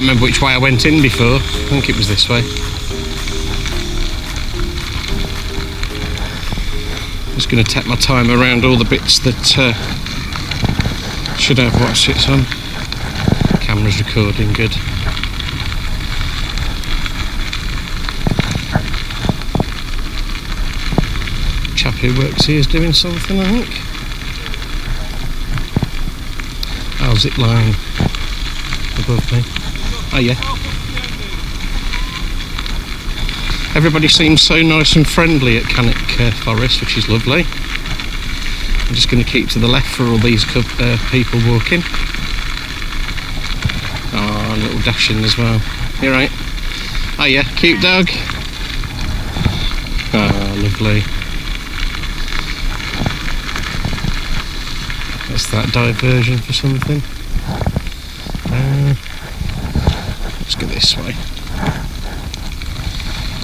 remember which way I went in before. I think it was this way. Just going to take my time around all the bits that should have watch it's on. Camera's recording good. Chap who works here is doing something, I think. Oh, zip line above me. Oh yeah. Everybody seems so nice and friendly at Cannock Forest, which is lovely. I'm just going to keep to the left for all these people walking. Oh, a little dashing as well. You're right. Oh yeah, cute dog. Oh, lovely. That's that diversion for something. Let's go this way.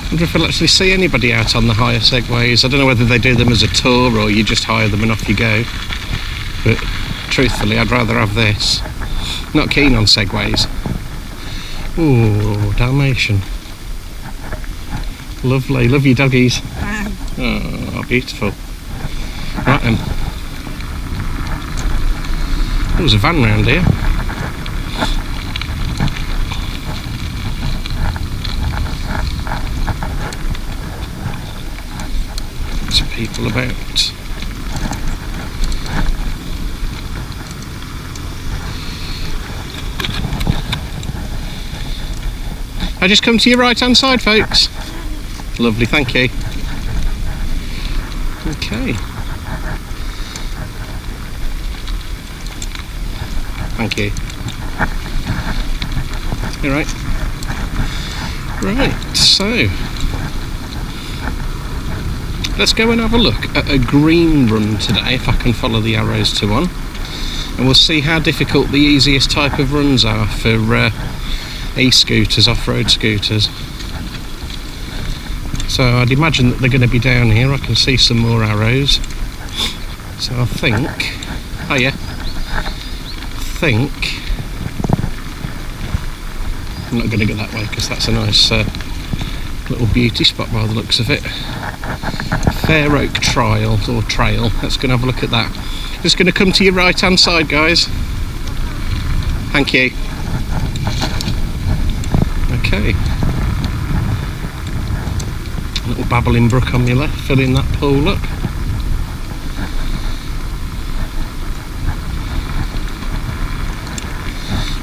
I wonder if I'll actually see anybody out on the hire segways. I don't know whether they do them as a tour or you just hire them and off you go. But truthfully, I'd rather have this. Not keen on segways. Ooh, Dalmatian. Lovely, love you doggies. Oh, beautiful. Right then. There's a van round here. There's people about. I just come to your right hand side, folks. Lovely, thank you. Okay. Thank you. You're right. Right, so let's go and have a look at a green run today, if I can follow the arrows to one, and we'll see how difficult the easiest type of runs are for e-scooters, off-road scooters. So I'd imagine that they're going to be down here. I can see some more arrows. So I think, oh yeah, I'm not going to go that way because that's a nice little beauty spot by the looks of it. Fair Oak Trail or Trail. Let's go and have a look at that. Just going to come to your right hand side, guys. Thank you. Okay. A little babbling brook on your left, filling that pool up.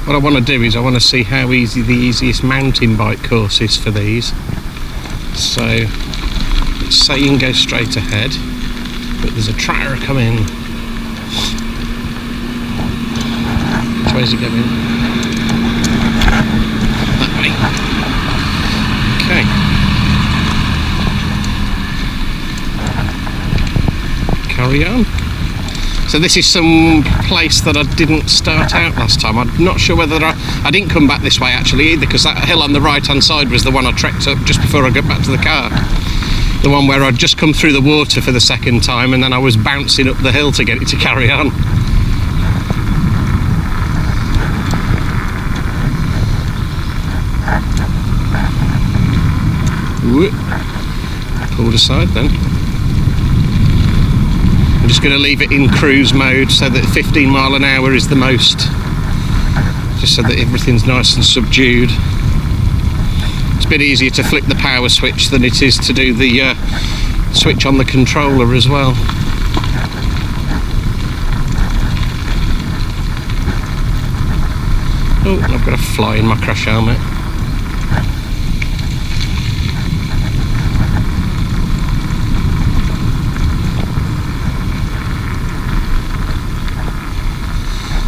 What I want to do is I want to see how easy the easiest mountain bike course is for these. So it's saying go straight ahead, but there's a tractor coming. Which way is it going? That way. Okay. Carry on. So this is some place that I didn't start out last time. I'm not sure whether I didn't come back this way actually either, because that hill on the right hand side was the one I trekked up just before I got back to the car. The one where I'd just come through the water for the second time and then I was bouncing up the hill to get it to carry on. Ooh. Pulled aside then. I'm just going to leave it in cruise mode so that 15 mile an hour is the most, just so that everything's nice and subdued. It's a bit easier to flick the power switch than it is to do the switch on the controller as well. Oh, I've got a fly in my crash helmet.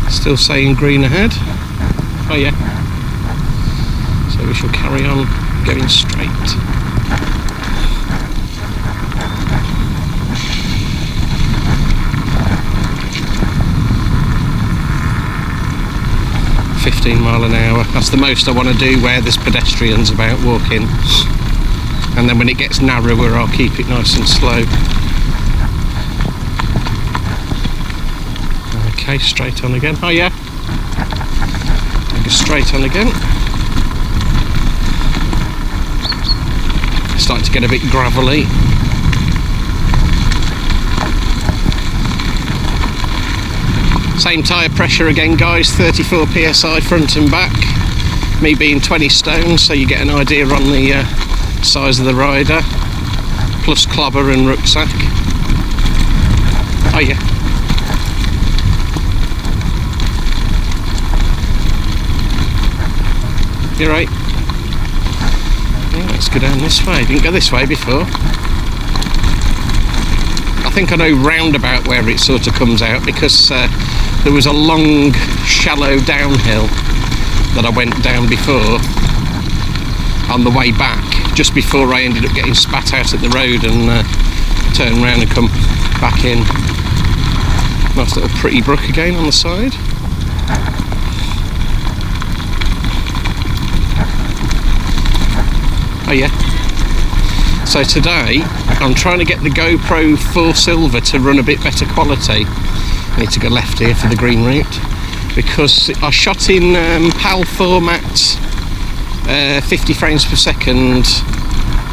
Still saying green ahead. Oh yeah. So we shall carry on going straight. .15 an hour. That's the most I want to do where there's pedestrians about walking. And then when it gets narrower, I'll keep it nice and slow. Okay, straight on again. Oh yeah. Go straight on again. starting to get a bit gravelly. Same tyre pressure again, guys, 34 psi front and back. Me being 20 stone, so you get an idea on the size of the rider. Plus clobber and rucksack. Oh yeah. You're right. Yeah, let's go down this way. Didn't go this way before. I think I know roundabout where it sort of comes out, because there was a long, shallow downhill that I went down before on the way back, just before I ended up getting spat out at the road and turned around and come back in. Nice little pretty brook again on the side. Oh yeah. So today I'm trying to get the GoPro 4 Silver to run a bit better quality. I need to go left here for the green route, because I shot in PAL format 50 frames per second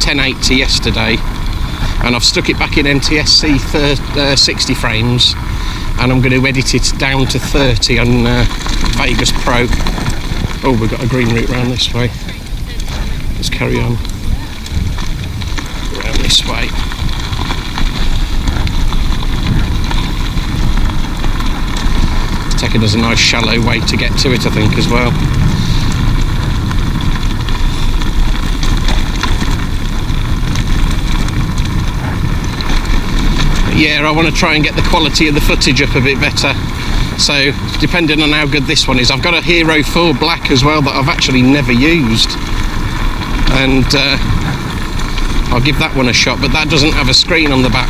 1080 yesterday, and I've stuck it back in NTSC 60 frames, and I'm going to edit it down to 30 on Vegas Pro. Oh, we've got a green route round this way. Let's carry on around this way. It's taking us a nice shallow way to get to it, I think, as well. But yeah, I want to try and get the quality of the footage up a bit better. So, depending on how good this one is, I've got a Hero 4 Black as well that I've actually never used. And I'll give that one a shot, but that doesn't have a screen on the back,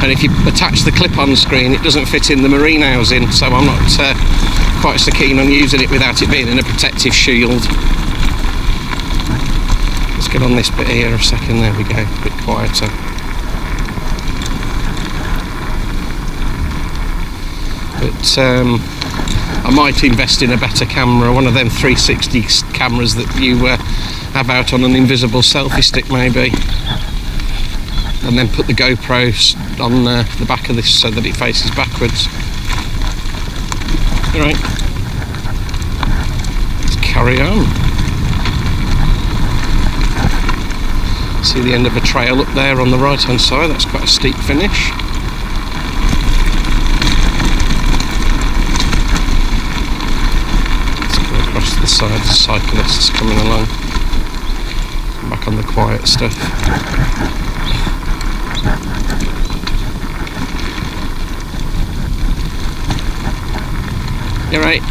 and if you attach the clip-on screen it doesn't fit in the marine housing, so I'm not quite so keen on using it without it being in a protective shield. Let's get on this bit here a second. There we go, a bit quieter. But I might invest in a better camera, one of them 360 cameras that you have out on an invisible selfie stick maybe, and then put the GoPro on the back of this so that it faces backwards. Alright, let's carry on. See the end of a trail up there on the right hand side, that's quite a steep finish. The side, the cyclists coming along, back on the quiet stuff. You're right.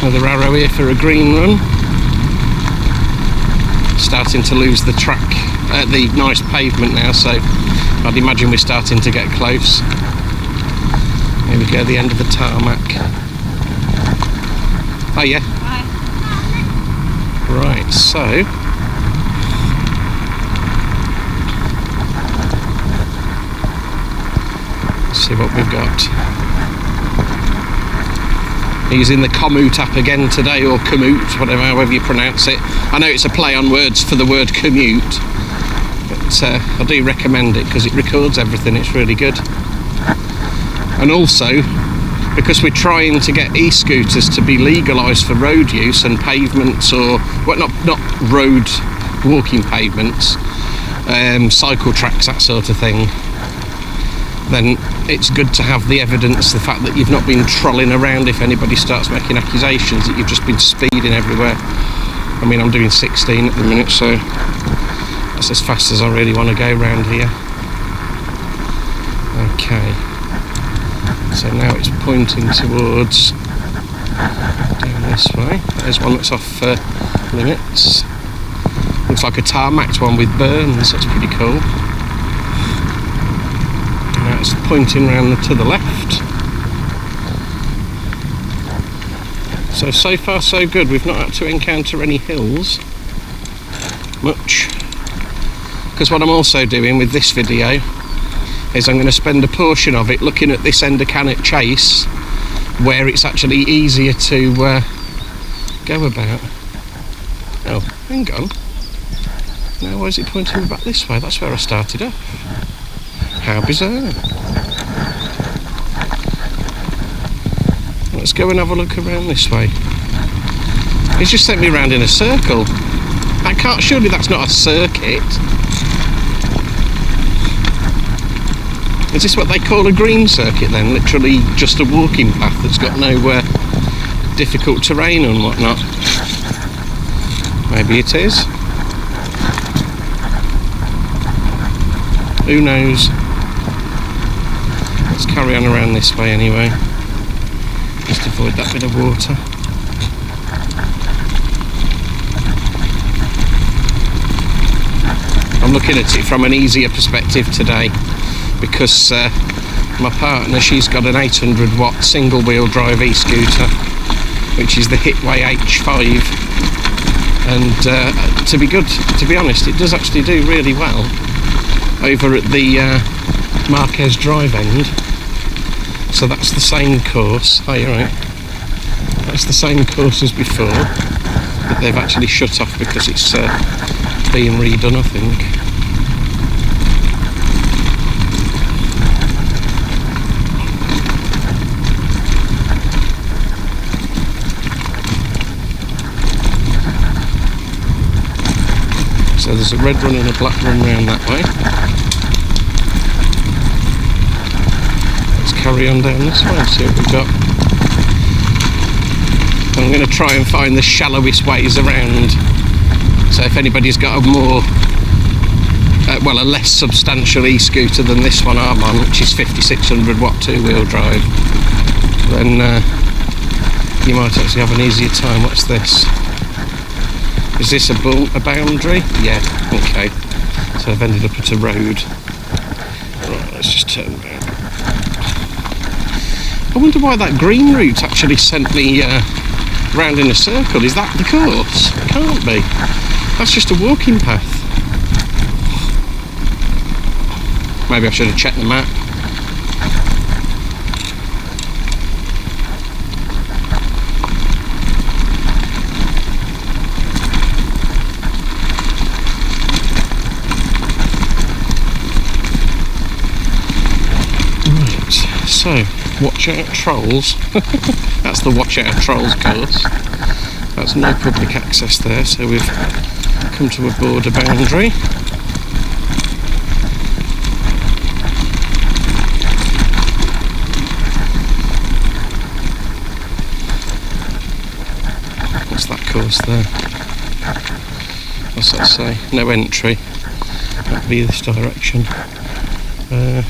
Another arrow here for a green run. Starting to lose the track, the nice pavement now, so I'd imagine we're starting to get close. Here we go, the end of the tarmac. Oh yeah. Right, so let's see what we've got. Using the Komoot app again today, or Komoot, whatever, however you pronounce it. I know it's a play on words for the word commute, but I do recommend it because it records everything. It's really good. And also, because we're trying to get e-scooters to be legalised for road use and pavements, or well, not road walking pavements, cycle tracks, that sort of thing, then it's good to have the evidence, the fact that you've not been trolling around if anybody starts making accusations that you've just been speeding everywhere. I mean, I'm doing 16 at the minute, so that's as fast as I really want to go round here. Okay. So now it's pointing towards down this way. There's one that's off limits. Looks like a tarmacked one with berms. That's pretty cool. Now it's pointing round to the left. So far so good. We've not had to encounter any hills much. Because what I'm also doing with this video is I'm going to spend a portion of it looking at this end of Cannock Chase, where it's actually easier to go about. Oh, hang on. Now why is it pointing me back this way? That's where I started off. How bizarre. Let's go and have a look around this way. It's just sent me round in a circle. I can't, surely that's not a circuit. Is this what they call a green circuit then? Literally just a walking path that's got no difficult terrain and whatnot. Maybe it is. Who knows? Let's carry on around this way anyway. Just avoid that bit of water. I'm looking at it from an easier perspective today because my partner, she's got an 800 watt single wheel drive eScooter, which is the Hitway H5, and to be honest, it does actually do really well over at the Marquez Drive end. So that's the same course. Oh, you're right. That's the same course as before, but they've actually shut off because it's being redone, I think. So there's a red run and a black run round that way. Let's carry on down this way and see what we've got. I'm going to try and find the shallowest ways around. So if anybody's got a more, a less substantial e-scooter than this one I'm on, which is 5600 watt two-wheel drive, then you might actually have an easier time. What's this? Is this a boundary? Yeah, okay. So I've ended up at a road. Right, let's just turn around. I wonder why that green route actually sent me round in a circle. Is that the course? It can't be. That's just a walking path. Maybe I should have checked the map. So, watch out trolls. That's the watch out trolls course. That's no public access there, so we've come to a border boundary. What's that course there? What's that say? No entry. That'll be this direction.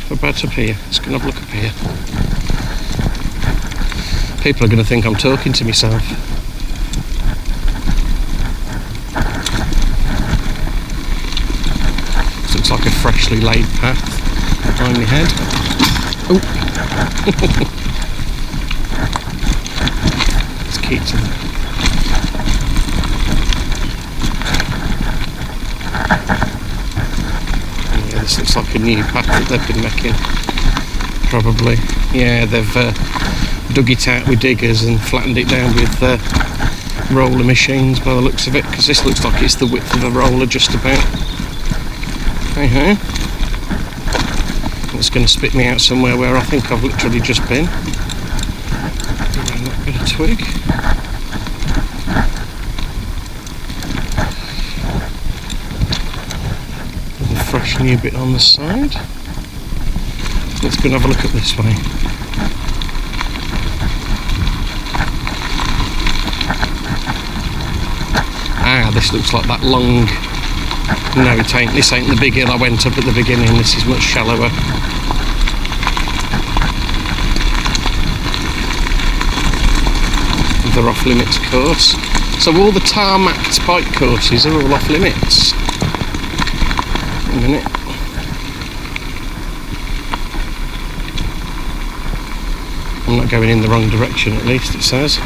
About up here. Let's go and have a look up here. People are going to think I'm talking to myself. This looks like a freshly laid path behind my head. Oh! Let's keep to that. This looks like a new path that they've been making, probably. Yeah, they've dug it out with diggers and flattened it down with roller machines by the looks of it, because this looks like it's the width of a roller just about. Hey-ho. It's going to spit me out somewhere where I think I've literally just been. Around that bit of twig. Fresh new bit on the side. Let's go and have a look at this way. Ah, this looks like that long... No, it ain't. This ain't the big hill I went up at the beginning. This is much shallower. They're off limits course. So all the tarmacked bike courses are all off limits. A minute. I'm not going in the wrong direction, at least it says.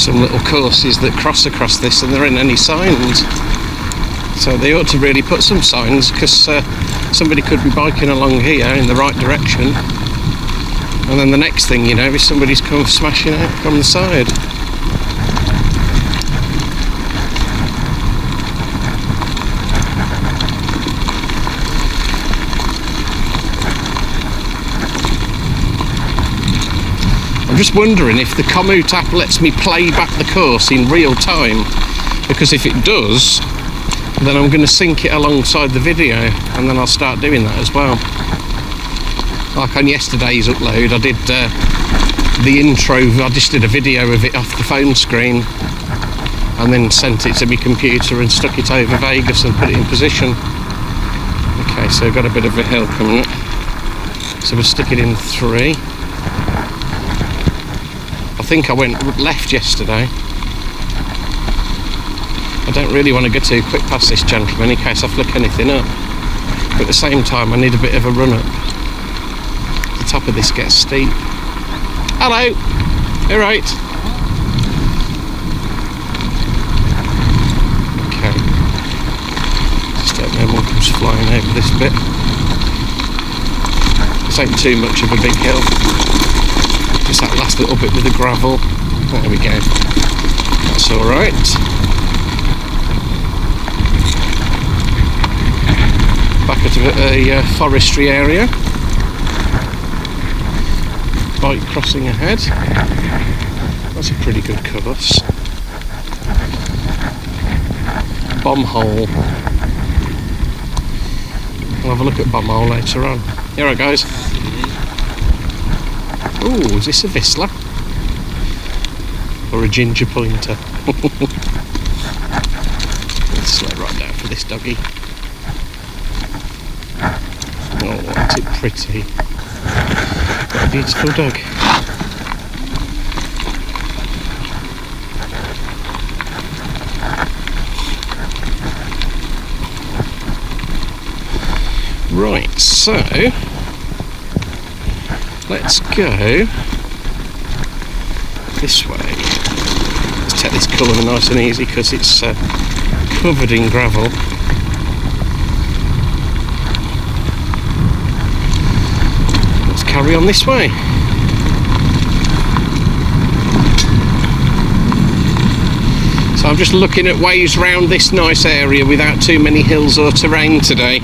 some little courses that cross across this, and there ain't any signs. So they ought to really put some signs, because somebody could be biking along here in the right direction, and then the next thing you know is somebody's come smashing out from the side. I'm just wondering if the Cannock app lets me play back the course in real time, because if it does, then I'm going to sync it alongside the video, and then I'll start doing that as well. Like on yesterday's upload, I did the intro, I just did a video of it off the phone screen and then sent it to my computer and stuck it over Vegas and put it in position. Okay, so I've got a bit of a hill coming up, so we'll stick it in 3. I think I went left yesterday. I don't really want to go too quick past this gentleman in case I flick anything up, but at the same time I need a bit of a run up. The top of this gets steep. Hello, you're right. Okay, just hope no one comes flying over this bit. This ain't too much of a big hill. Just that last little bit with the gravel. There we go. That's all right. Back at a forestry area. Bike crossing ahead. That's a pretty good course. Bomb hole. We'll have a look at bomb hole later on. Here I guys. Oh, is this a Whistler? Or a ginger pointer? Let's slow right down for this doggy. Oh, isn't it pretty? What a beautiful dog. Right, so let's go this way. Let's take this colour nice and easy because it's covered in gravel. Let's carry on this way. So I'm just looking at ways round this nice area without too many hills or terrain today.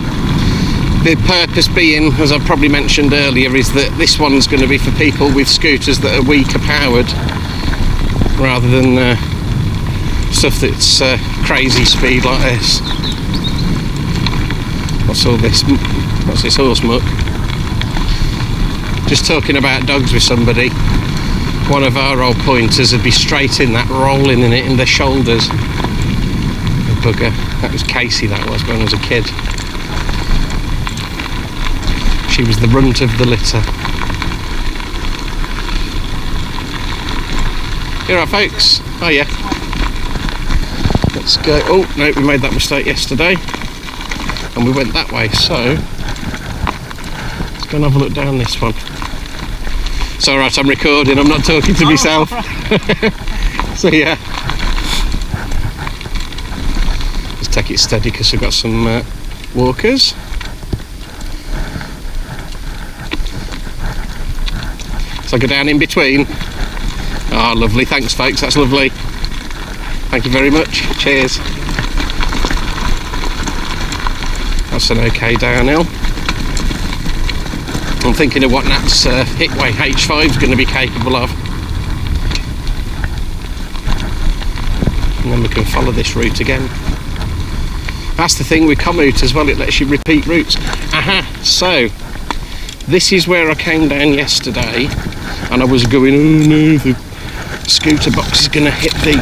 The purpose being, as I probably mentioned earlier, is that this one's going to be for people with scooters that are weaker powered, rather than stuff that's crazy speed like this. What's all this? What's this horse muck? Just talking about dogs with somebody. One of our old pointers would be straight in that, rolling in it in their shoulders. The bugger. That was Casey, that was, when I was a kid. She was the runt of the litter. Here are folks. Oh yeah. Let's go. Oh no, we made that mistake yesterday and we went that way, so let's go and have a look down this one. It's alright, I'm recording, I'm not talking to myself. So yeah, let's take it steady because we've got some walkers. So I go down in between. Ah, oh, lovely, thanks folks, that's lovely. Thank you very much, cheers. That's an okay downhill. I'm thinking of what Nat's Hitway H5 is going to be capable of. And then we can follow this route again. That's the thing with Cannock as well, it lets you repeat routes. Aha, so this is where I came down yesterday and I was going, oh no, the scooter box is going to hit the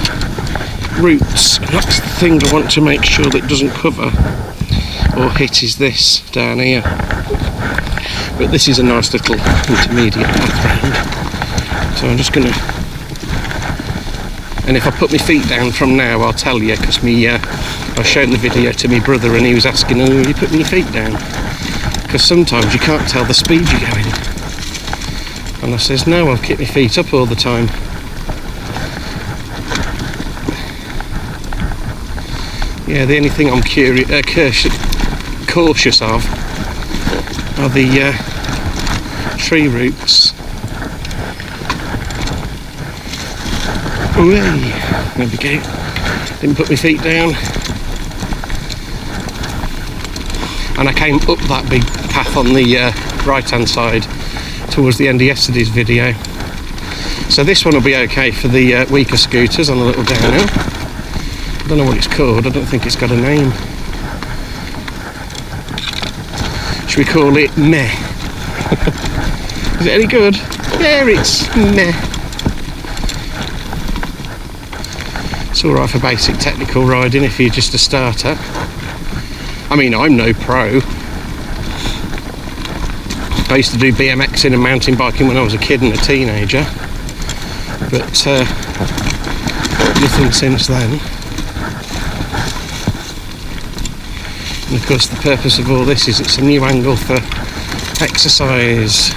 roots. And that's the thing I want to make sure that it doesn't cover or hit, is this down here. But this is a nice little intermediate path round. So I'm just going to, and if I put my feet down from now, I'll tell you, because I was showing the video to my brother and he was asking, oh, are you putting your feet down? Because sometimes you can't tell the speed you're going. And I says, no, I'll keep my feet up all the time. Yeah, the only thing I'm cautious of are the tree roots. Ooh, there we go. Didn't put my feet down. And I came up that big path on the right hand side towards the end of yesterday's video. So this one will be okay for the weaker scooters on a little downhill. I don't know what it's called, I don't think it's got a name. Should we call it meh? Is it any good? Yeah, it's meh. It's alright for basic technical riding if you're just a starter. I mean, I'm no pro. I used to do BMXing and mountain biking when I was a kid and a teenager, but nothing since then. And of course the purpose of all this is it's a new angle for exercise.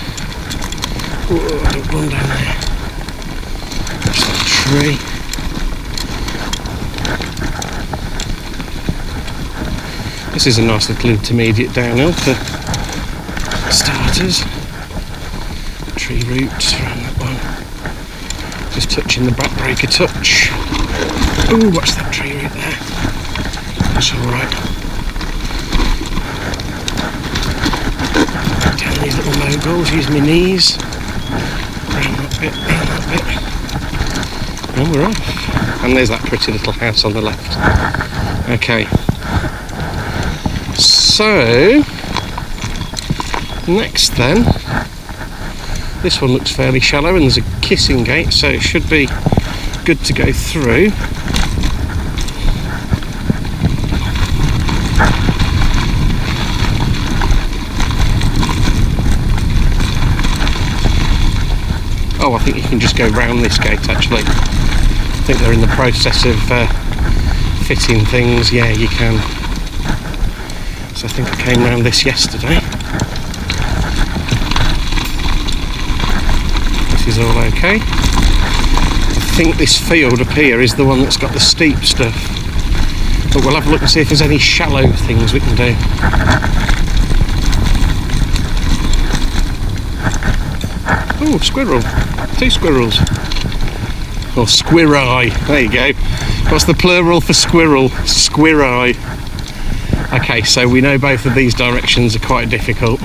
Whoa, don't run down there. That's that tree. This is a nice little intermediate downhill for starters. Tree roots around that one. Just touching the back brake a touch. Ooh, watch that tree root there. That's alright. Down these little moguls, use my knees. Round that bit, round that bit. And we're off. And there's that pretty little house on the left. Okay. So, next then, this one looks fairly shallow and there's a kissing gate, so it should be good to go through. Oh, I think you can just go round this gate actually. I think they're in the process of fitting things. Yeah, you can. So I think I came round this yesterday. This is all okay. I think this field up here is the one that's got the steep stuff. But we'll have a look and see if there's any shallow things we can do. Oh, squirrel. 2 squirrels. Or squirri. There you go. What's the plural for squirrel? Squirri. Okay, so we know both of these directions are quite difficult.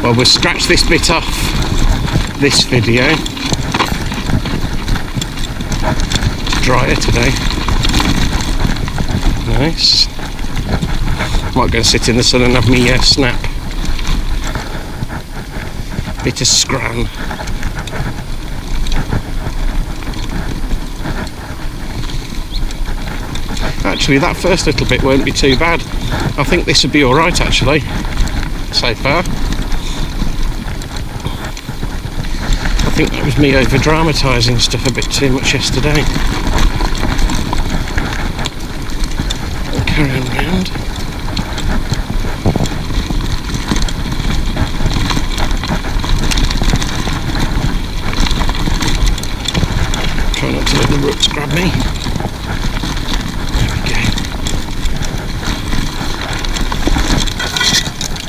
Well, we'll scratch this bit off this video. It's drier today. Nice. Might go and sit in the sun and have me snap. Bit of scran. Actually, that first little bit won't be too bad. I think this would be alright actually, so far. I think that was me over dramatising stuff a bit too much yesterday. I'll carry on round. Try not to let the roots grab me.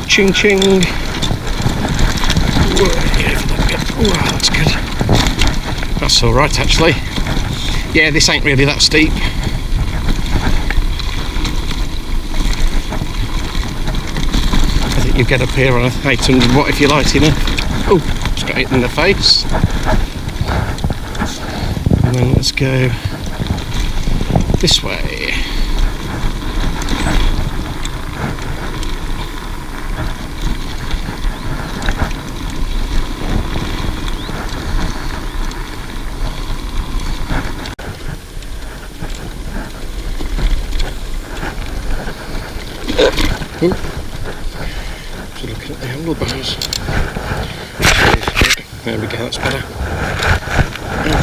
Ching ching. Whoa, that's good. That's alright actually. Yeah, this ain't really that steep. I think you get up here on a 800 watt if you're light enough. Oh, just got hit in the face. And then let's go this way. Ooh. So looking at the handlebars. There we go, that's better.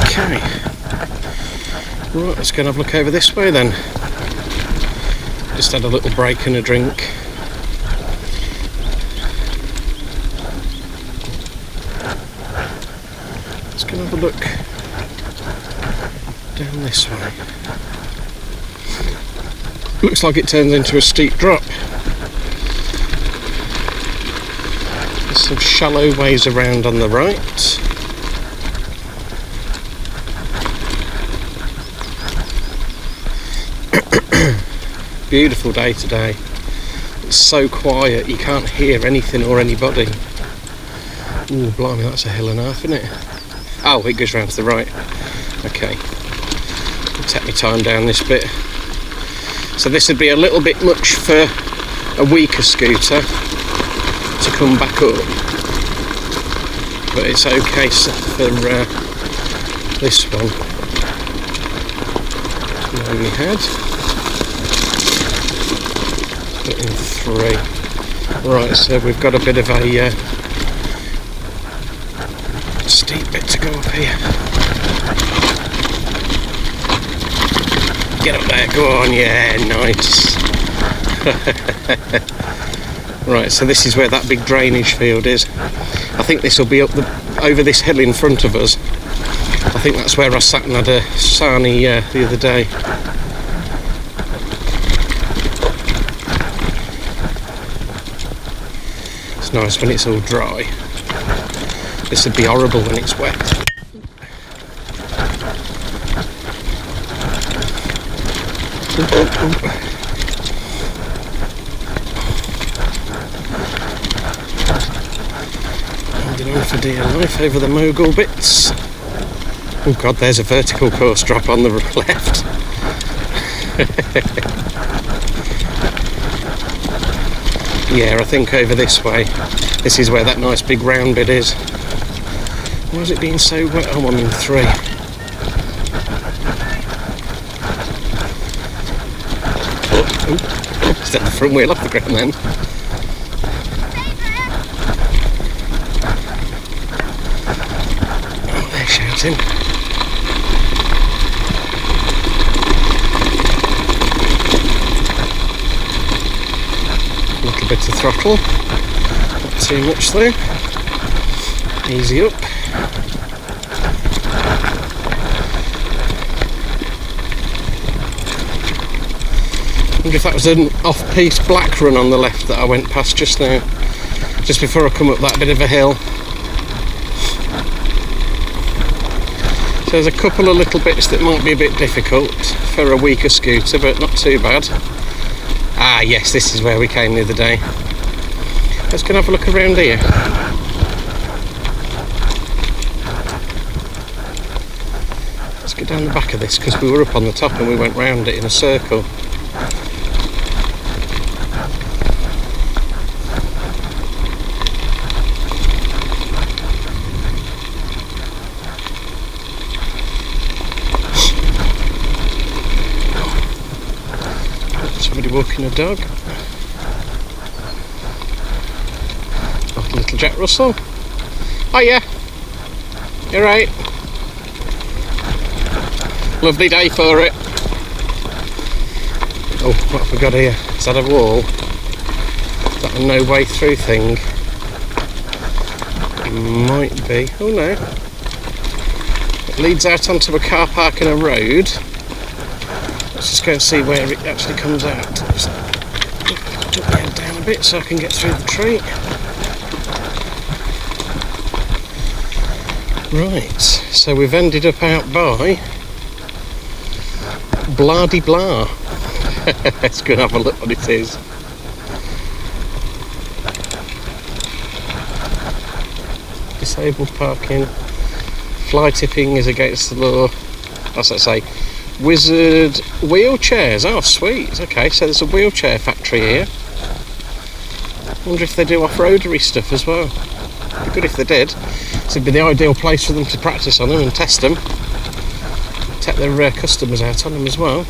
Okay. Right, let's go and have a look over this way then. Just had a little break and a drink. Let's go and have a look down this way. Looks like it turns into a steep drop. There's some shallow ways around on the right. Beautiful day today. It's so quiet, you can't hear anything or anybody. Ooh, blimey, that's a hill and a half, isn't it? Oh, it goes round to the right. Okay. I'll take my time down this bit. So this would be a little bit much for a weaker scooter to come back up. But it's okay for this one. Now we had. Put in 3. Right, so we've got a bit of a steep bit to go up here. Get up there, go on, yeah, nice. Right, so this is where that big drainage field is. I think this will be up over this hill in front of us. I think that's where I sat and had a sarnie the other day. It's nice when it's all dry. This would be horrible when it's wet. Holding on for dear life over the mogul bits. Oh god, there's a vertical course drop on the left. Yeah, I think over this way. This is where that nice big round bit is. Why is it being so wet? Oh, I'm in 3. Is that the front wheel off the ground then? Oh, they're shouting. A little bit of throttle. Not too much though. Easy up. I wonder if that was an off-piste black run on the left that I went past just now, just before I come up that bit of a hill. So there's a couple of little bits that might be a bit difficult for a weaker scooter, but not too bad. Ah yes, this is where we came the other day. Let's go and have a look around here. Let's go down the back of this because we were up on the top and we went round it in a circle. Somebody walking a dog. Oh, little Jack Russell. Oh yeah. You're right. Lovely day for it. Oh, what have we got here? Is that a wall? Is that a no way through thing? Might be. Oh no. It leads out onto a car park and a road. Let's just go and see where it actually comes out. Just duck my head down a bit so I can get through the tree. Right, so we've ended up out by blah-de-blah. Let's go and have a look what it is. Disabled parking. Fly tipping is against the law. That's what I say. Wizard wheelchairs. Oh, sweet. Okay, so there's a wheelchair factory here. Wonder if they do off-roadery stuff as well. It'd be good if they did. So it'd be the ideal place for them to practice on them and test them. Take their customers out on them as well.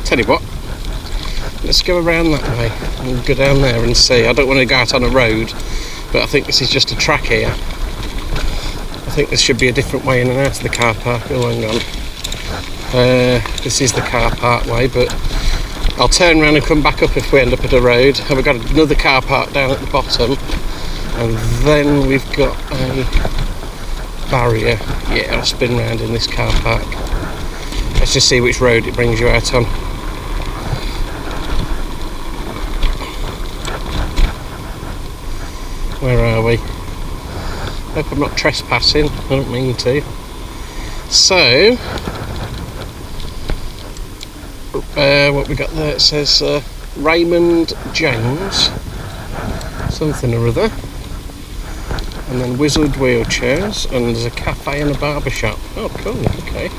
Tell you what. Let's go around that way and go down there and see. I don't want to go out on a road, but I think this is just a track here. I think this should be a different way in and out of the car park. Oh, hang on. This is the car park way, but I'll turn around and come back up if we end up at a road. And we've got another car park down at the bottom, And then we've got a barrier. Yeah, I'll spin round in this car park. Let's just see which road it brings you out on. Where are we? Hope I'm not trespassing, I don't mean to. So, what we got there, it says Raymond James, something or other. And then Wizard Wheelchairs, and there's a cafe and a barber shop. Oh, cool, okay.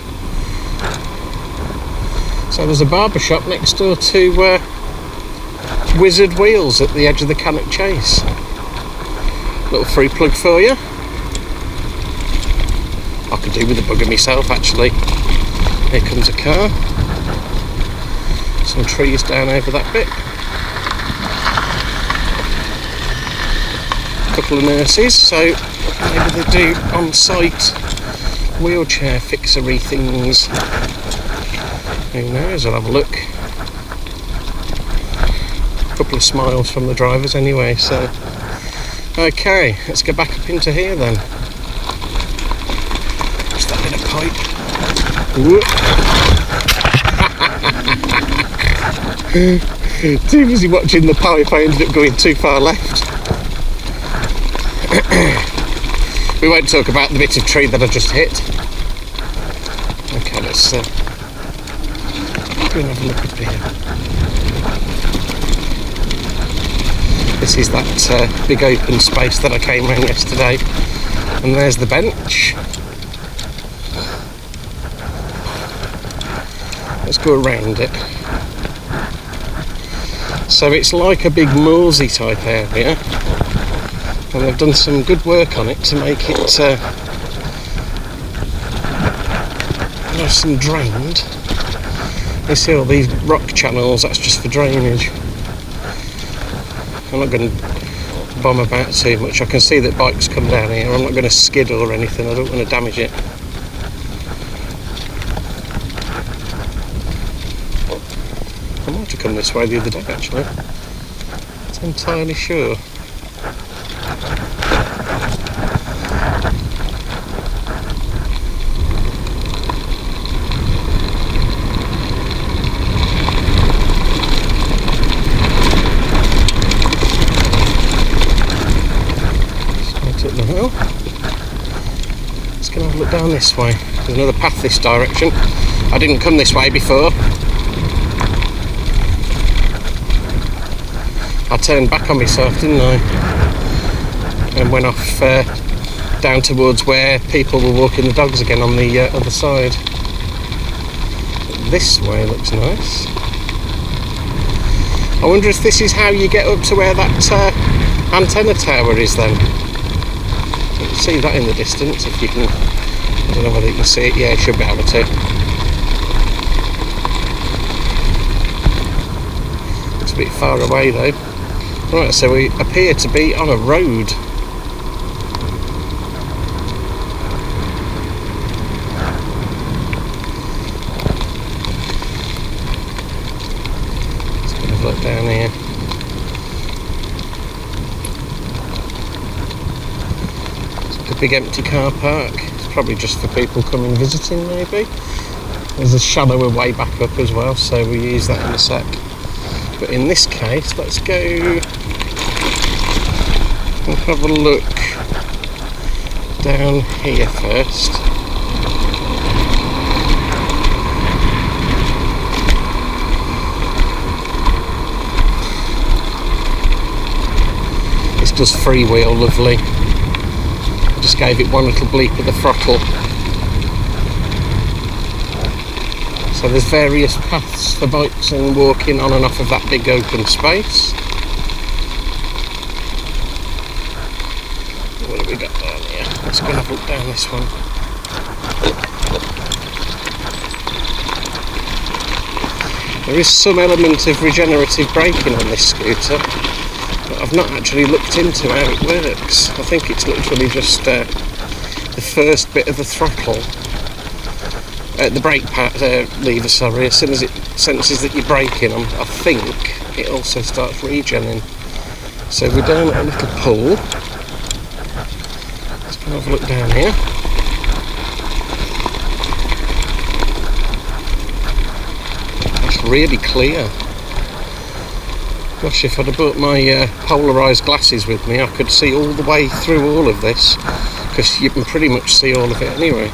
So there's a barber shop next door to Wizard Wheels at the edge of the Cannock Chase. Little free plug for you. I could do with a bugger myself, actually. Here comes a car. Some trees down over that bit. A couple of nurses, so maybe they do on-site wheelchair fixery things. Who knows, I'll have a look. A couple of smiles from the drivers anyway, so... Okay, let's go back up into here then. What's that bit of pipe? Too busy watching the pipe, I ended up going too far left. We won't talk about the bit of tree that I just hit. Okay, let's go and have a look up here. This is that big open space that I came around yesterday, and there's the bench. Let's go around it. So it's like a big moorsey type area, and they've done some good work on it to make it nice and drained. You see all these rock channels, that's just for drainage. I'm not going to bomb about too much. I can see that bikes come down here. I'm not going to skid or anything. I don't want to damage it. I might have come this way the other day, actually. I'm not entirely sure. Let's go and have a look down this way. There's another path this direction. I didn't come this way before. I turned back on myself, didn't I? And went off down towards where people were walking the dogs again on the other side. This way looks nice. I wonder if this is how you get up to where that antenna tower is then. You can see that in the distance if you can. I don't know whether you can see it. Yeah, you should be able to. It's a bit far away though. Right, so we appear to be on a road. Let's get a look down here. Big empty car park. It's probably just for people coming visiting maybe. There's a shallower way back up as well, so we'll use that in a sec. But in this case, let's go and have a look down here first. This does freewheel lovely. Just gave it one little bleep at the throttle. So there's various paths for bikes and walking on and off of that big open space. What have we got down here? Let's go and have a look down this one. There is some element of regenerative braking on this scooter. I've not actually looked into how it works. I think it's literally just the first bit of the throttle, the brake lever, sorry, as soon as it senses that you're braking on, I think it also starts regenning. So we're down at a little pool. Have a look down here. That's really clear. Gosh, if I'd have brought my polarised glasses with me, I could see all the way through all of this, because you can pretty much see all of it anyway.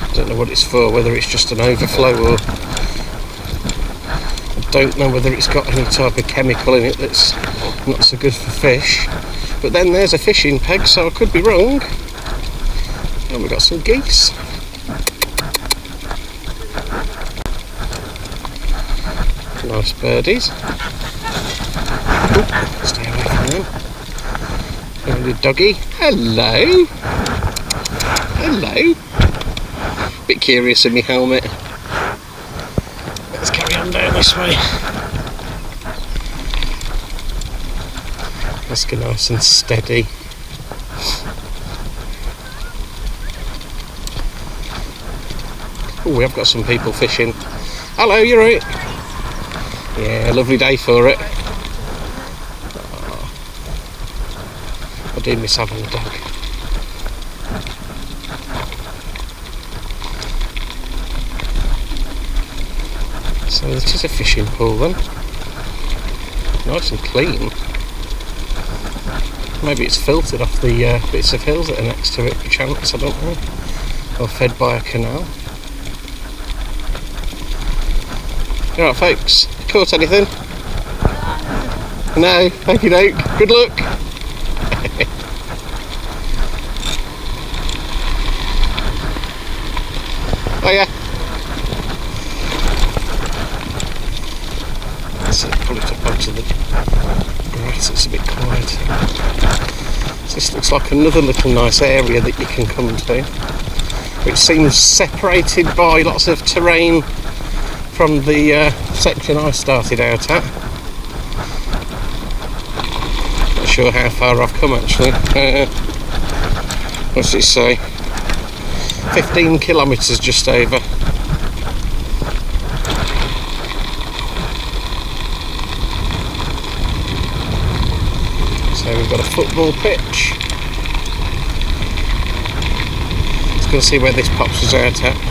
I don't know what it's for, whether it's just an overflow or... I don't know whether it's got any type of chemical in it that's not so good for fish. But then there's a fishing peg, so I could be wrong. And we've got some geese. Nice birdies. Ooh, stay away from them. And the doggy. Hello. Hello. Bit curious in my helmet. Let's carry on down this way. Let's go nice and steady. Oh, we have got some people fishing. Hello, you right? Yeah, lovely day for it. Oh, I do miss having a dog. So this is a fishing pool then. Nice and clean. Maybe it's filtered off the bits of hills that are next to it, perchance, I don't know. Or fed by a canal. Alright folks, caught anything? No, thank you, doke. Good luck. Oh yeah. Let's pull it up onto the grass, it's a bit quiet. So this looks like another little nice area that you can come to, which seems separated by lots of terrain from the section I started out at. Not sure how far I've come actually. What's it say? 15 kilometres just over. So we've got a football pitch. Let's go see where this pops us out at.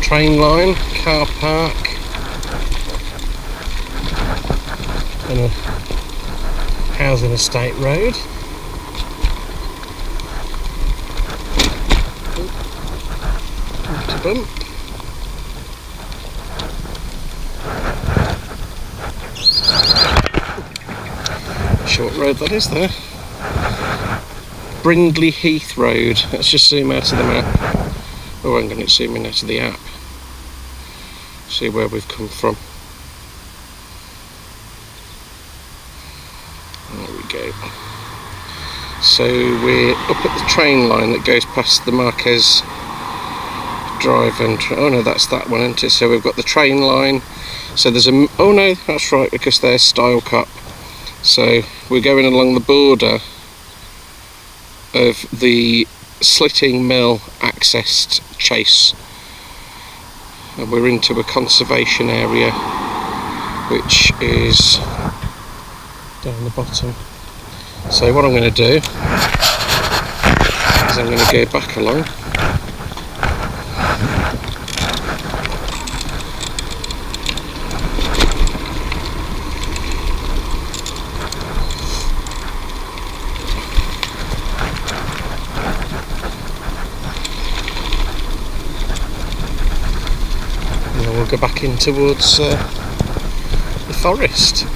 Train line, car park, and a housing estate road. Bump. Short road that is there. Brindley Heath Road. Let's just zoom out of the map. Oh, I'm going to zoom in out of the app. See where we've come from. There we go. So we're up at the train line that goes past the Marquez Drive and oh no, that's that one, isn't it? So we've got the train line. So there's a oh no, that's right, because there's Style Cup. So we're going along the border of the Slitting Mill accessed chase. And we're into a conservation area which is down the bottom. So what I'm going to do is I'm going to go back along. We'll go back in towards the forest.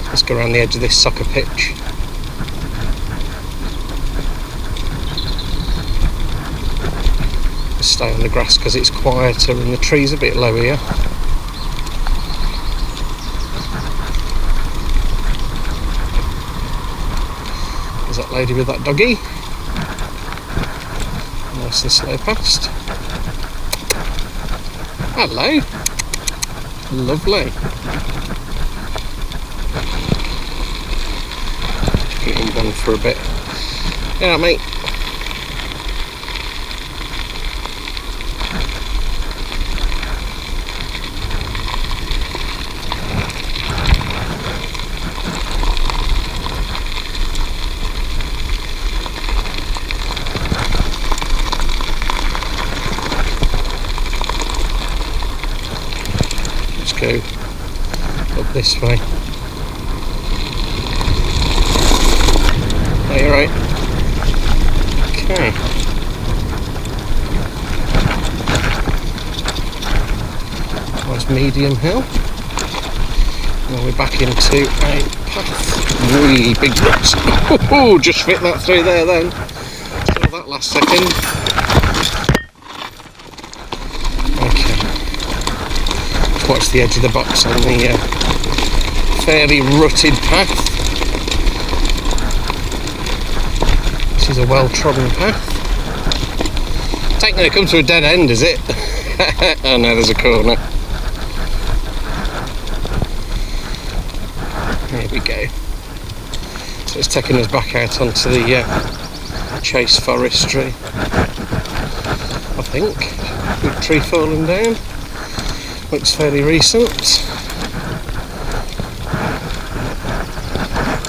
Let's go around the edge of this soccer pitch. Let's stay on the grass because it's quieter and the tree's a bit low here. There's that lady with that doggy. Nice and slow past. Hello. Lovely. Getting done for a bit. Yeah, mate. Let's go up this way. Oh, you're right. Okay. Nice medium hill. Now we're back into a path. Wee, big rocks. Oh, just fit that through there then. Saw that last second. Okay. Let's watch the edge of the box on the fairly rutted path. This is a well-trodden path. It ain't going to come to a dead end, is it? Oh no, there's a corner. There we go. So it's taking us back out onto the Chase Forestry. I think. Big tree falling down. Looks fairly recent.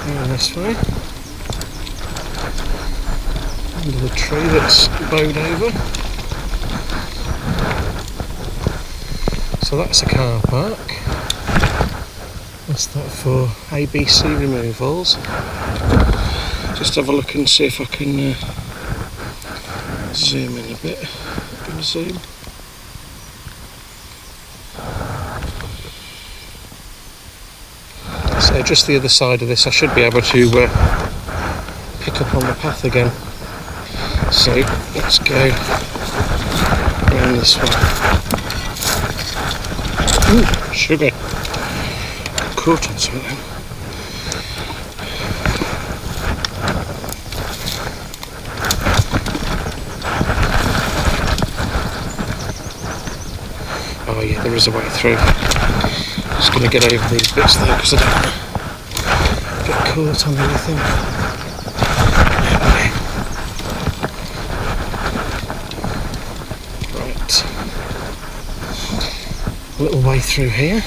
Going this way. Under the tree that's bowed over. So that's a car park. What's that for? ABC removals. Just have a look and see if I can zoom in a bit. Gonna zoom. So just the other side of this, I should be able to pick up on the path again. So let's go around this way. Ooh, sugar. Caught on something. Oh yeah, there is a way through. Just going to get over these bits though because I don't want to get caught on anything. Right. A little way through here.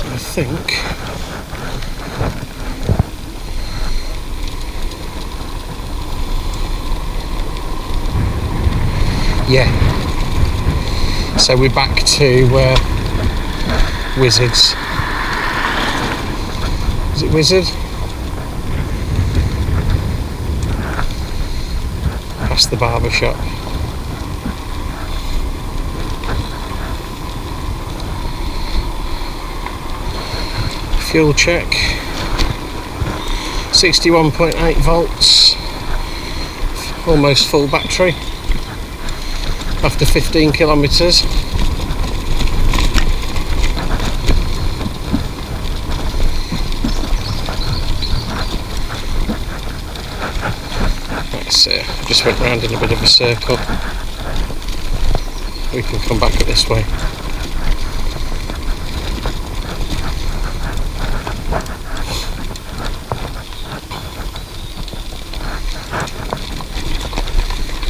I think yeah, so we're back to Wizards. Is it Wizard? Past the barber shop. Fuel check. 61.8 volts. Almost full battery. After 15 kilometres. Let's just went round in a bit of a circle. We can come back up this way.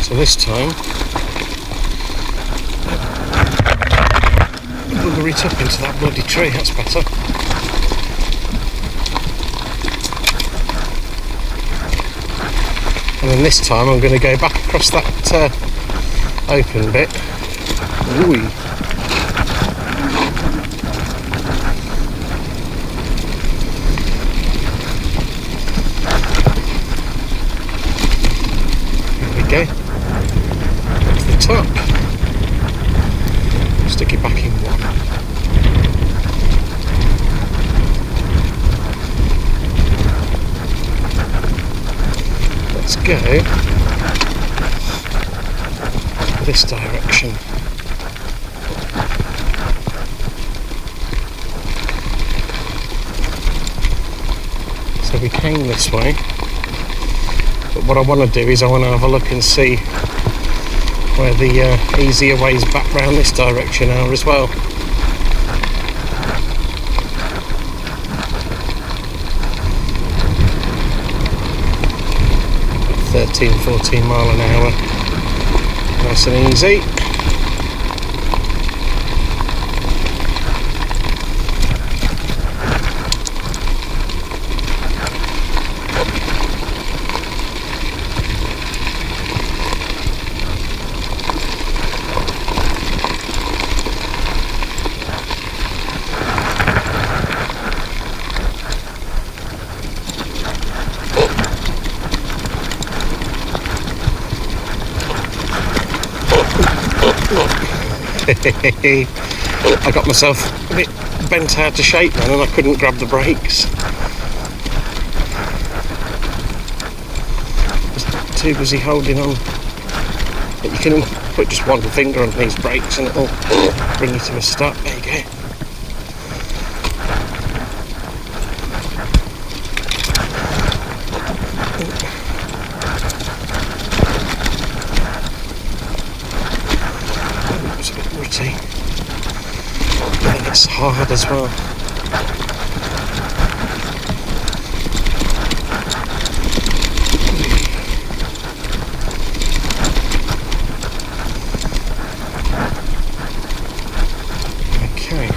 So this time bugger it up into that bloody tree, that's better. And then this time I'm going to go back across that open bit. Ooh. There we go. To the top. Stick it back in one. Let's go this direction. so we came this way. But what I want to do is I want to have a look and see where the easier ways back round this direction are as well. 13-14 mile an hour, nice and easy. I got myself a bit bent out of shape then and I couldn't grab the brakes. I was too busy holding on. But you can put just one finger on these brakes and it'll bring you to a stop. There you go. It's hard as well. Okay,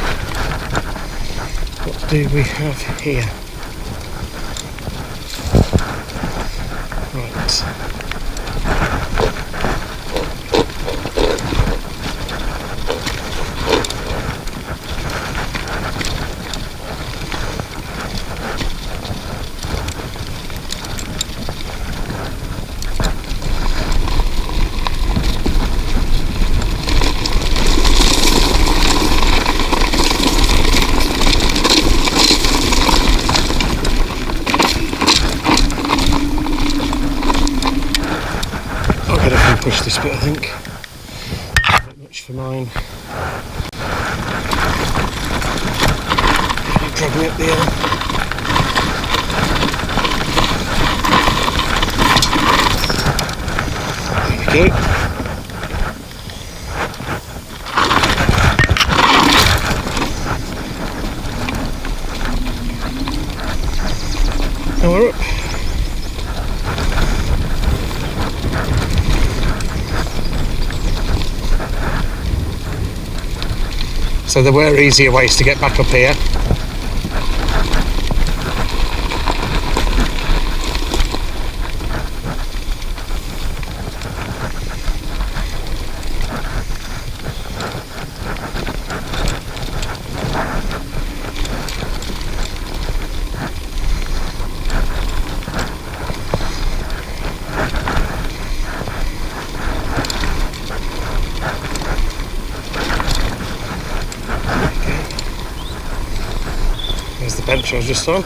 what do we have here? Right. Push this bit, I think. Not much for mine. You drag me up the hill. There we go. Now we're up. So there were easier ways to get back up here. The bench I was just on.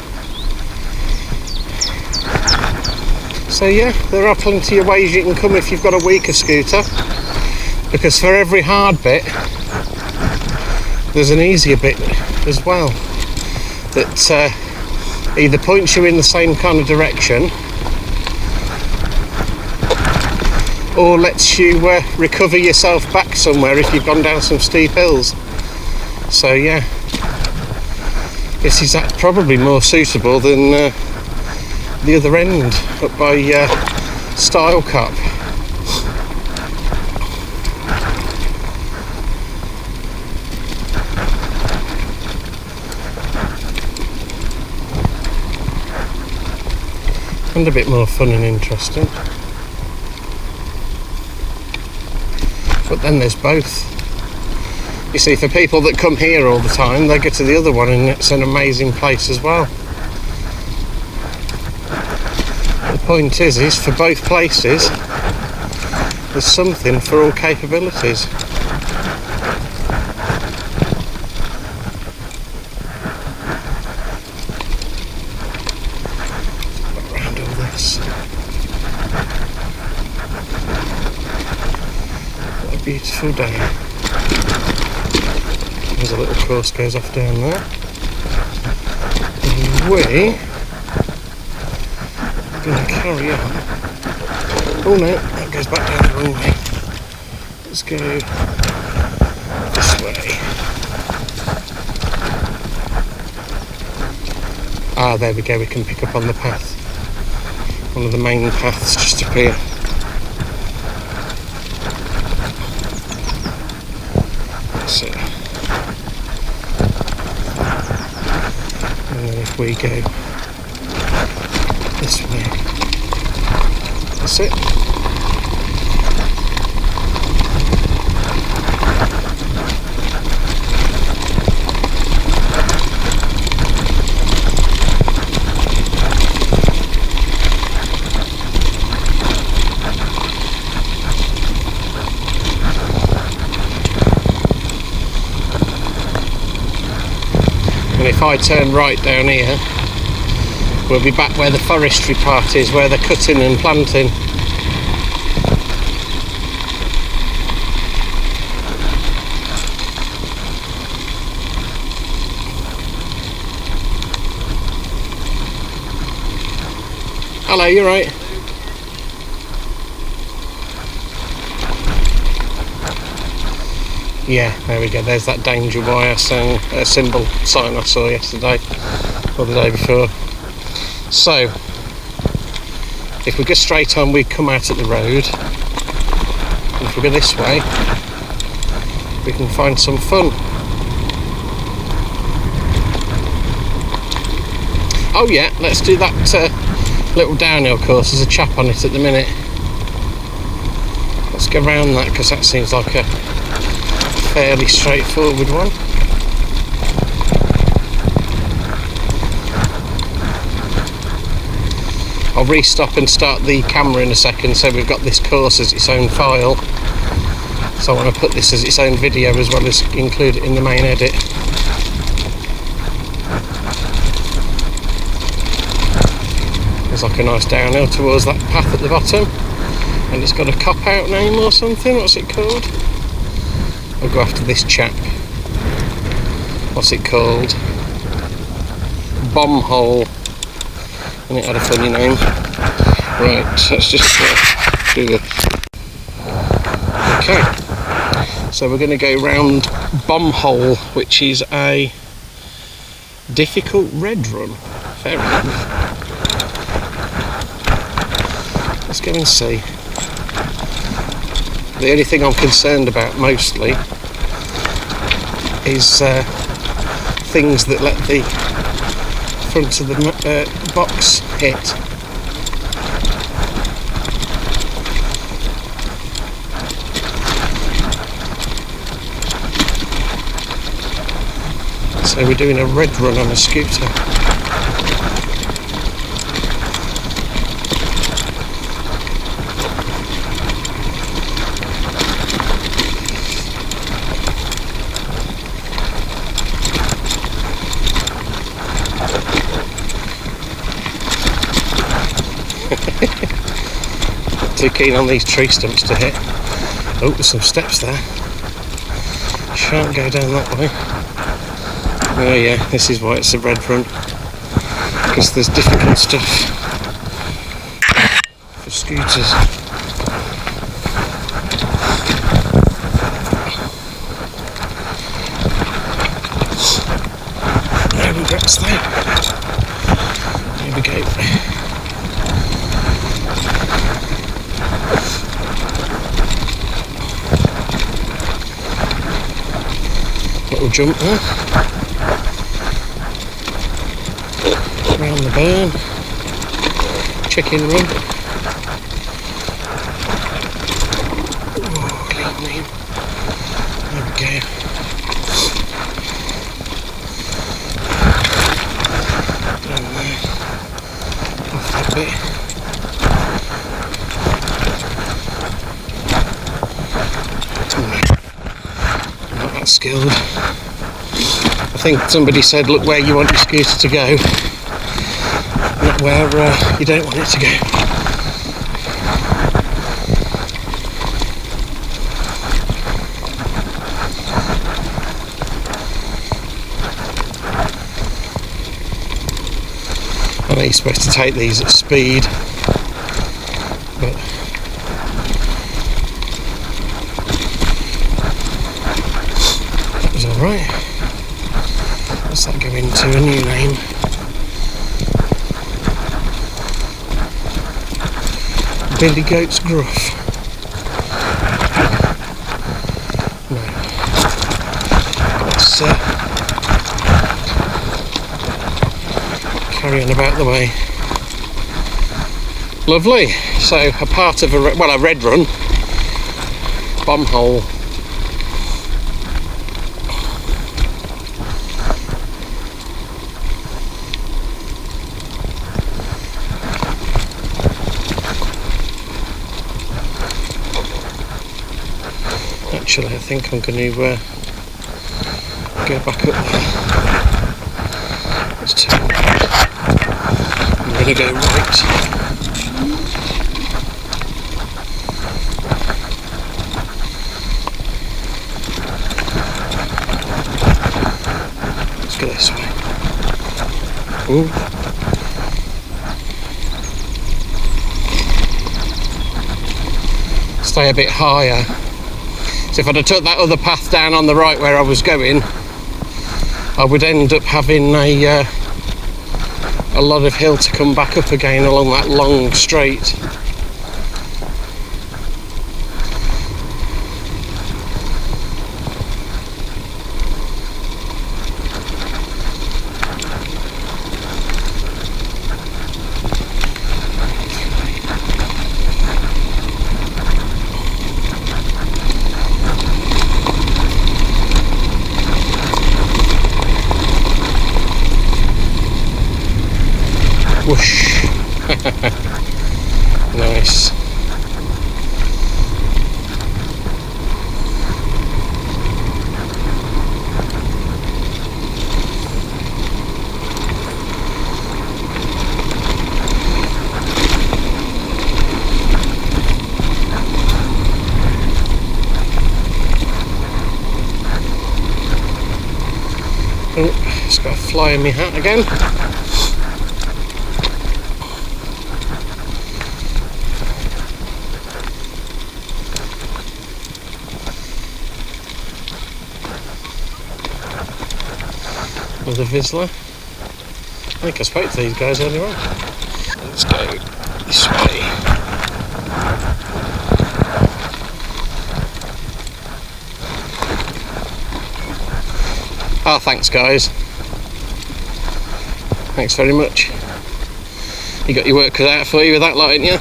So yeah, there are plenty of ways you can come if you've got a weaker scooter, because for every hard bit there's an easier bit as well that either points you in the same kind of direction or lets you recover yourself back somewhere if you've gone down some steep hills. So yeah, this is probably more suitable than the other end up by Style Cup. And a bit more fun and interesting. But then there's both. You see, for people that come here all the time, they get to the other one and it's an amazing place as well. The point is for both places, there's something for all capabilities. Around all this. What a beautiful day. There's a little course goes off down there. And we going to carry on. Oh no, that goes back down the wrong way. Let's go this way. Ah, there we go, we can pick up on the path. One of the main paths just up here. So, and then if we go this way, that's it. And if I turn right down here, we'll be back where the forestry part is, where they're cutting and planting. Hello, you right? Yeah, there we go, there's that danger wire symbol sign I saw yesterday, or the day before. So, if we go straight on, we come out at the road, and if we go this way, we can find some fun. Oh yeah, let's do that little downhill course. There's a chap on it at the minute. Let's go round that, because that seems like a fairly straightforward one. I'll restop and start the camera in a second, so we've got this course as its own file. So I want to put this as its own video as well as include it in the main edit. There's like a nice downhill towards that path at the bottom, and it's got a cop-out name or something. What's it called? I'll go after this chap. What's it called? Bomb Hole. And it had a funny name. Right, let's just do this. Okay, so we're going to go round Bomb Hole, which is a difficult red run. Fair enough. Let's go and see. The only thing I'm concerned about mostly is things that let the front of the box hit. So we're doing a red run on a scooter. Too keen on these tree stumps to hit. Oh, there's some steps there. Shan't go down that way. Oh yeah, this is why it's a red run, because there's difficult stuff for scooters. No regrets there. Here we go. Little jump there. Around the burn. Chicken run. Oh, clean name. There we go. Down there. Off that bit. Not that skilled. I think somebody said, look where you want your scooter to go, not where you don't want it to go. I know you're supposed to take these at speed. Right, what's that go into? A new name. Billy Goat's Gruff. No. Let's carry on about the way. Lovely. So a part of a red run, bomb hole. Actually, I think I'm going to go back up there. Let's turn. I'm going to go right. Let's go this way. Ooh. Stay a bit higher. So if I'd have took that other path down on the right where I was going, I would end up having a lot of hill to come back up again along that long straight. Whoosh. Nice. Oh, it's got a fly in my hat again. Another Vizsla. I think I spoke to these guys earlier on. Let's go this way. Ah, thanks guys. Thanks very much. You got your work cut out for you with that lot, ain't you?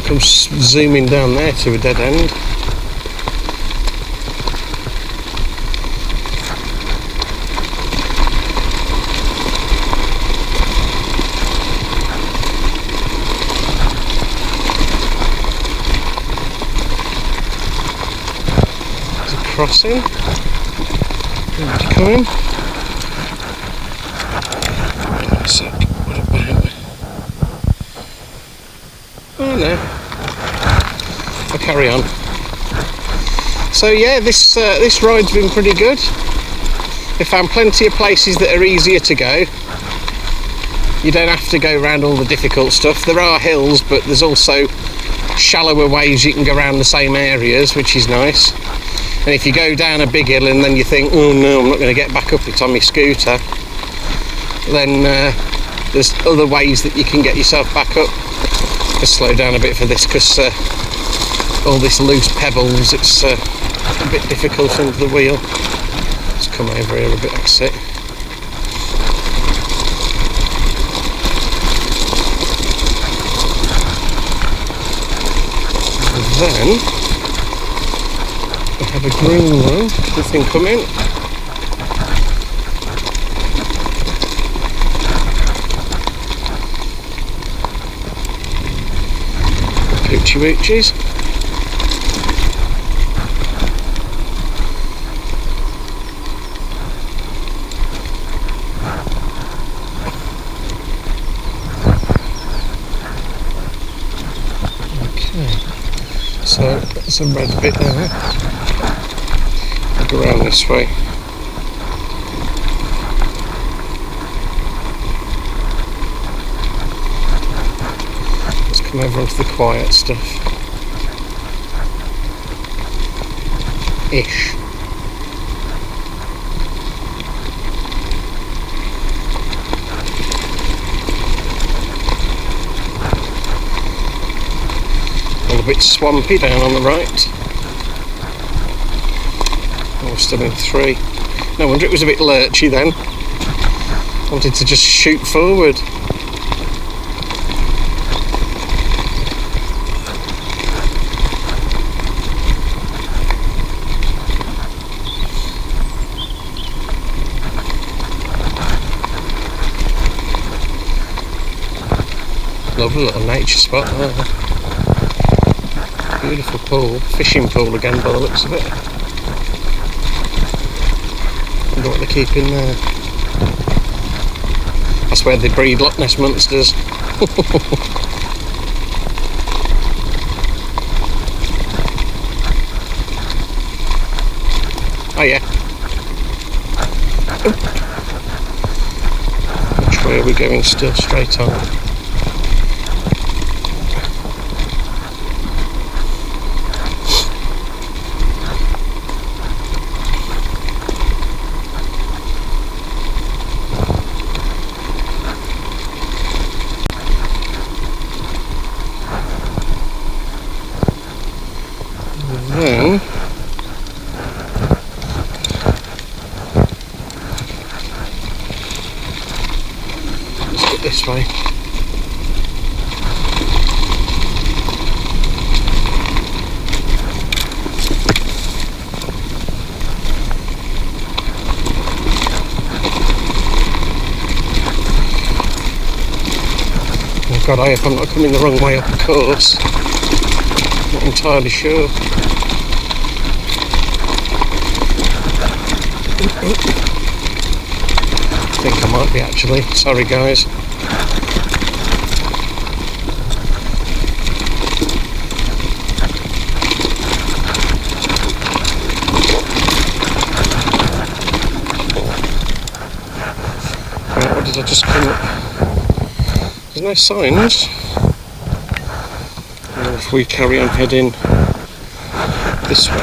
Come zooming down there to a dead end. There's a crossing. Where's he coming? Hang on a sec. What about? Oh no. I'll carry on. So yeah, this ride's been pretty good. We found plenty of places that are easier to go. You don't have to go around all the difficult stuff. There are hills, but there's also shallower ways you can go around the same areas, which is nice. And if you go down a big hill and then you think, oh no, I'm not going to get back up it on my scooter, then there's other ways that you can get yourself back up. Just slow down a bit for this because all this loose pebbles, it's a bit difficult under the wheel. Let's come over here a bit, that's it. And then we have a green one, nothing coming. Hoochie woochies. So that's a red bit there. I'll go around this way. Come over onto the quiet stuff. Ish. All a bit swampy down on the right. Oh, we're still in 3. No wonder it was a bit lurchy then. Wanted to just shoot forward. Lovely little nature spot there. Beautiful pool, fishing pool again by the looks of it. Wonder what they keep in there. That's where they breed Loch Ness monsters. Oh yeah. Which way are we going? Still straight on. Then let's get this way. Oh God, I hope I'm not coming the wrong way up the course. Not entirely sure. I think I might be actually. Sorry guys. Right, what did I just come up? There's no signs. And if we carry on heading this way.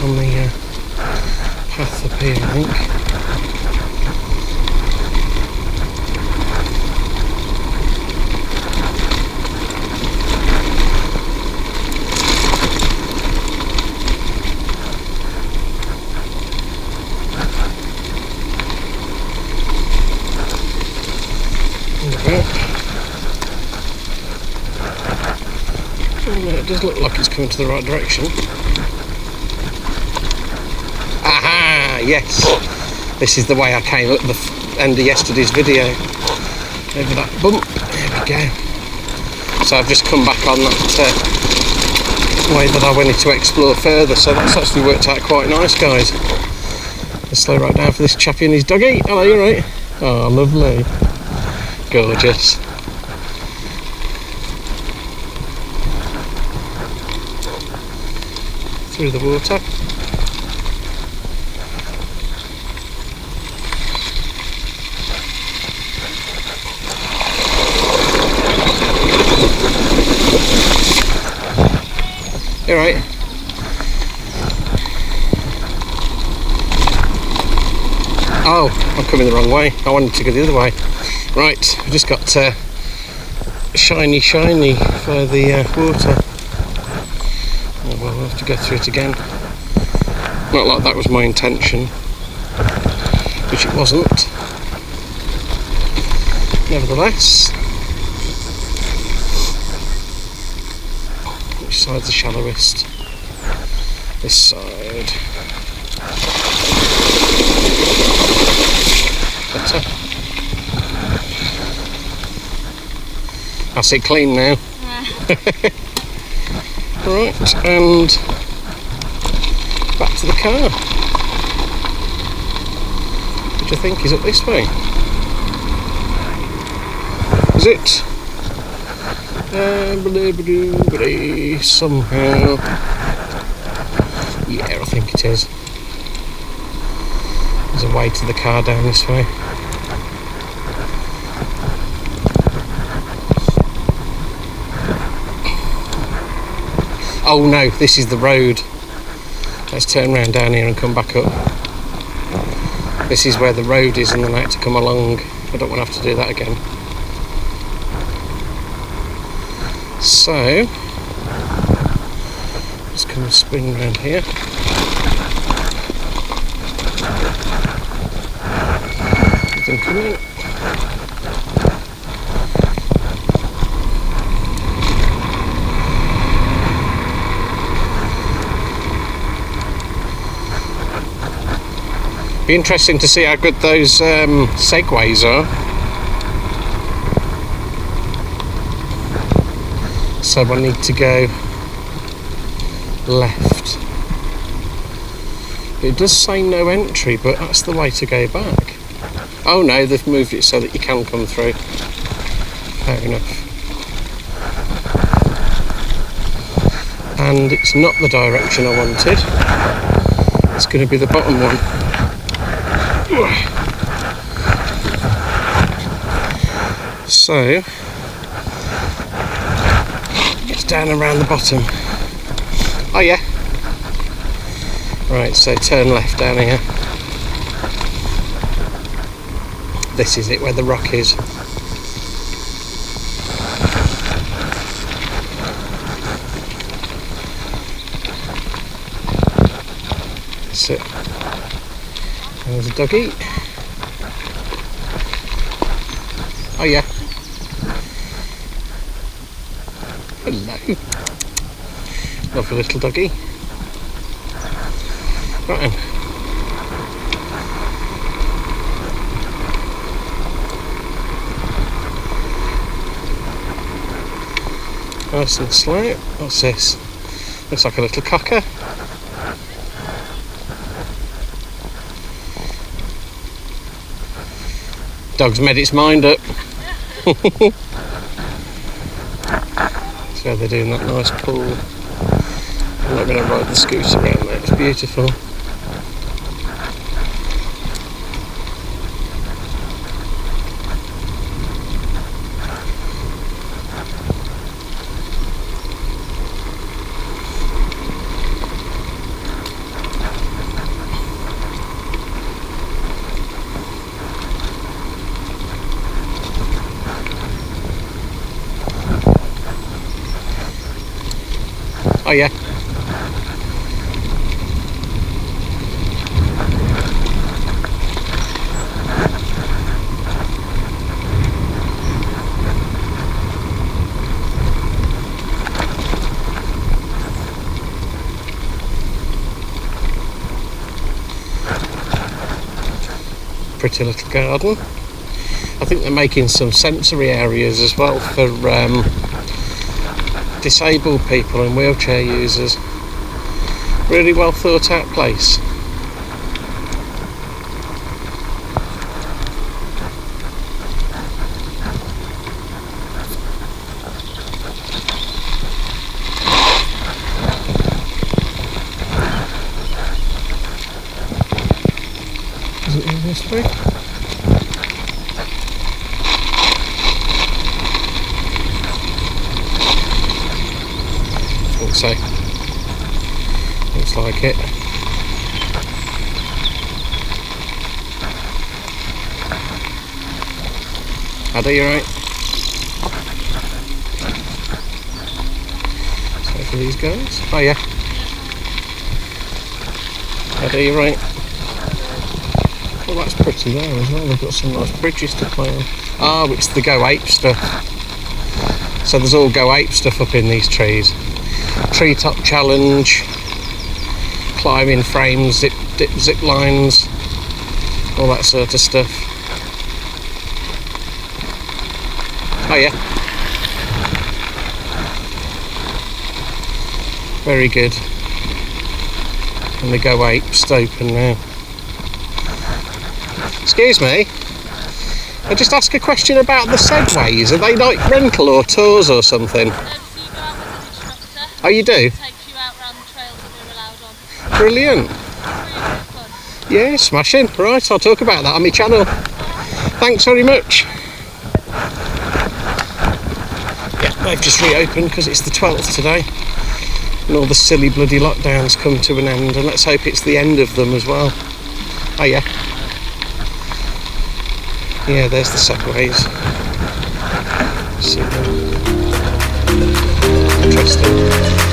On the path up here, I think. Oh, it does look like it's coming to the right direction. Yes, this is the way I came at the end of yesterday's video, over that bump. There we go. So I've just come back on that way that I wanted to explore further, so that's actually worked out quite nice, guys. Let's slow right down for this chappie and his doggy. Hello, you right? Oh, lovely. Gorgeous. Through the water. All right. Oh, I'm coming the wrong way. I wanted to go the other way. Right, I just got shiny by the water. Oh, well, we'll have to go through it again. Not like that was my intention, which it wasn't. nevertheless. Which side's the shallowest? This side. Better. That's it clean now. Right, and back to the car. What do you think? Is it this way? Is it? Somehow. Yeah, I think it is. There's a way to the car down this way. Oh no, this is the road. Let's turn around down here and come back up. This is where the road is and then I had to come along. I don't want to have to do that again. So, just come and spin around here. Everything coming. Be interesting to see how good those segways are. So I need to go left. It does say no entry, but that's the way to go back. Oh no, they've moved it so that you can come through. Fair enough. And it's not the direction I wanted. It's going to be the bottom one. So it's down around the bottom. Oh yeah. Right, so turn left down here. This is it, where the rock is. That's it. There's a doggy. Oh yeah. Hello. Lovely little doggy. Right then. Nice and slow. What's this? Looks like a little cocker. Dog's made its mind up. So they're doing that nice pull. I'm not going to ride the scooter around there, it's beautiful. Oh yeah. Pretty little garden. I think they're making some sensory areas as well for disabled people and wheelchair users. Really well thought out place. Is it in this way? So looks like it. Addy, you right? So for these guys. Oh yeah. Addy, you right? Oh, that's pretty there as well. They've got some nice bridges to play on. Oh, it's the Go Ape stuff. So there's all Go Ape stuff up in these trees. Treetop challenge, climbing frames, zip lines, all that sort of stuff. Oh yeah. Very good. And the Go Ape's open now. Excuse me. I just ask a question about the segways. Are they like rental or tours or something? So you go out with an instructor. Oh, you do? It takes you out round the trails that we're allowed on. Brilliant. It's really good fun. Yeah, smashing. Right, I'll talk about that on my channel. Thanks very much. Yeah, they've just reopened because it's the 12th today. And all the silly bloody lockdowns come to an end. And let's hope it's the end of them as well. Oh yeah. Yeah, there's the segways. See them. Interesting.